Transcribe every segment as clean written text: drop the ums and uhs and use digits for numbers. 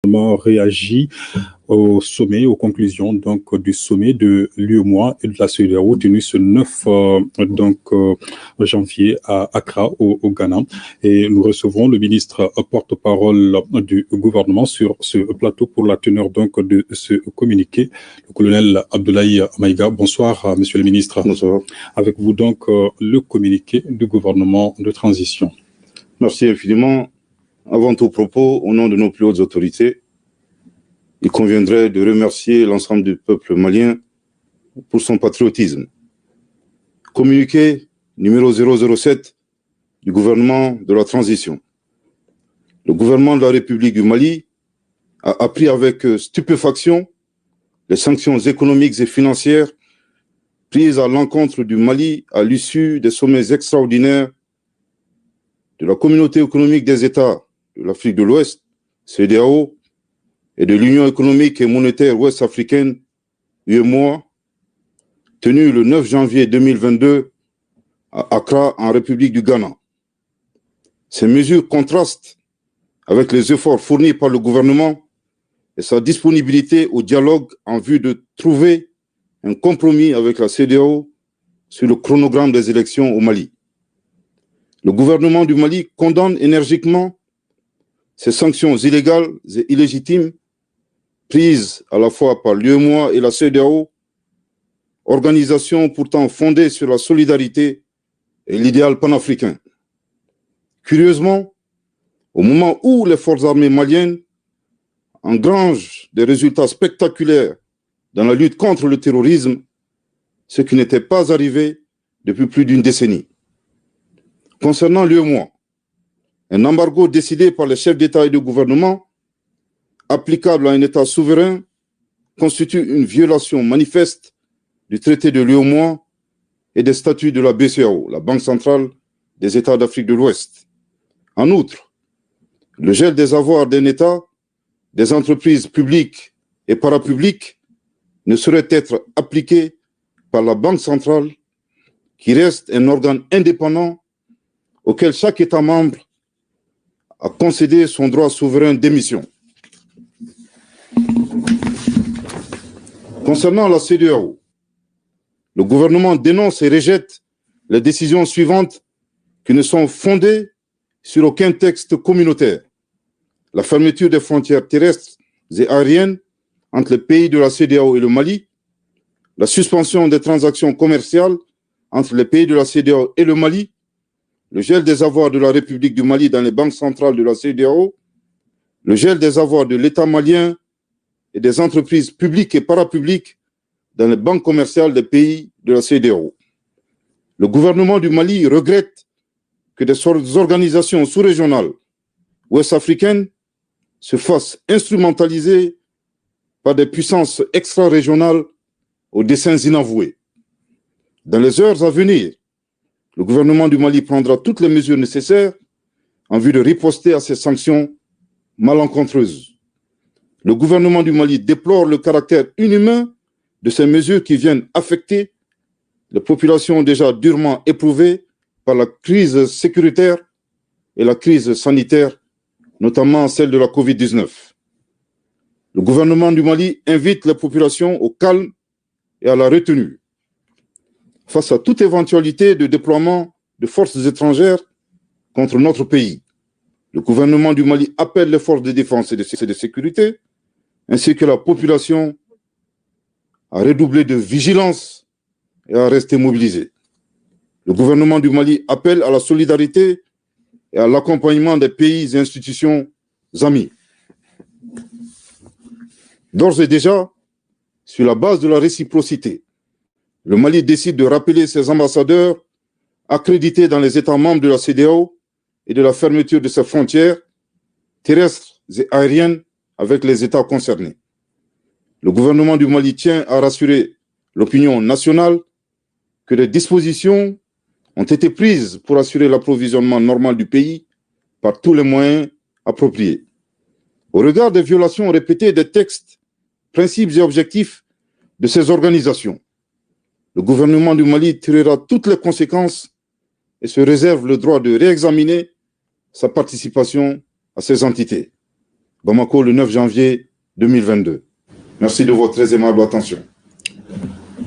Réagit au sommet, aux conclusions donc du sommet de l'UEMOA et de la CEDEAO tenu ce 9 janvier à Accra au Ghana. Et nous recevrons le ministre porte-parole du gouvernement sur ce plateau pour la teneur donc de ce communiqué, le colonel Abdoulaye Maïga. Bonsoir, monsieur le ministre. Bonsoir. Avec vous donc le communiqué du gouvernement de transition. Merci infiniment. Avant tout propos, au nom de nos plus hautes autorités, il conviendrait de remercier l'ensemble du peuple malien pour son patriotisme. Communiqué numéro 007 du gouvernement de la transition. Le gouvernement de la République du Mali a appris avec stupéfaction les sanctions économiques et financières prises à l'encontre du Mali à l'issue des sommets extraordinaires de la Communauté économique des États de l'Afrique de l'Ouest, CEDEAO, et de l'Union économique et monétaire ouest-africaine, UEMOA, tenu le 9 janvier 2022 à Accra, en République du Ghana. Ces mesures contrastent avec les efforts fournis par le gouvernement et sa disponibilité au dialogue en vue de trouver un compromis avec la CEDEAO sur le chronogramme des élections au Mali. Le gouvernement du Mali condamne énergiquement ces sanctions illégales et illégitimes prises à la fois par l'UEMOA et la CEDEAO, organisation pourtant fondée sur la solidarité et l'idéal panafricain. Curieusement, au moment où les forces armées maliennes engrangent des résultats spectaculaires dans la lutte contre le terrorisme, ce qui n'était pas arrivé depuis plus d'une décennie. Concernant l'UEMOA, un embargo décidé par les chefs d'État et de gouvernement, applicable à un État souverain, constitue une violation manifeste du traité de l'UEMOA et des statuts de la BCEAO, la Banque centrale des États d'Afrique de l'Ouest. En outre, le gel des avoirs d'un État, des entreprises publiques et parapubliques ne saurait être appliqué par la Banque centrale, qui reste un organe indépendant auquel chaque État membre a concédé son droit souverain d'émission. Concernant la CEDEAO, le gouvernement dénonce et rejette les décisions suivantes qui ne sont fondées sur aucun texte communautaire. La fermeture des frontières terrestres et aériennes entre les pays de la CEDEAO et le Mali, la suspension des transactions commerciales entre les pays de la CEDEAO et le Mali, le gel des avoirs de la République du Mali dans les banques centrales de la CEDEAO, le gel des avoirs de l'État malien et des entreprises publiques et parapubliques dans les banques commerciales des pays de la CEDEAO. Le gouvernement du Mali regrette que des organisations sous-régionales ouest-africaines se fassent instrumentaliser par des puissances extra-régionales aux desseins inavoués. Dans les heures à venir, le gouvernement du Mali prendra toutes les mesures nécessaires en vue de riposter à ces sanctions malencontreuses. Le gouvernement du Mali déplore le caractère inhumain de ces mesures qui viennent affecter les populations déjà durement éprouvées par la crise sécuritaire et la crise sanitaire, notamment celle de la Covid-19. Le gouvernement du Mali invite les populations au calme et à la retenue. Face à toute éventualité de déploiement de forces étrangères contre notre pays, le gouvernement du Mali appelle les forces de défense et de sécurité, ainsi que la population, à redoubler de vigilance et à rester mobilisée. Le gouvernement du Mali appelle à la solidarité et à l'accompagnement des pays et institutions amis. D'ores et déjà, sur la base de la réciprocité, le Mali décide de rappeler ses ambassadeurs accrédités dans les États membres de la CEDEAO et de la fermeture de ses frontières terrestres et aériennes avec les États concernés. Le gouvernement du Mali tient à rassurer l'opinion nationale que des dispositions ont été prises pour assurer l'approvisionnement normal du pays par tous les moyens appropriés. Au regard des violations répétées des textes, principes et objectifs de ces organisations, le gouvernement du Mali tirera toutes les conséquences et se réserve le droit de réexaminer sa participation à ces entités. Bamako, le 9 janvier 2022. Merci de votre très aimable attention.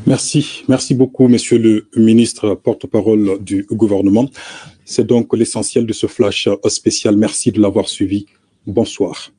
Merci beaucoup, monsieur le ministre porte-parole du gouvernement. C'est donc l'essentiel de ce flash spécial. Merci de l'avoir suivi. Bonsoir.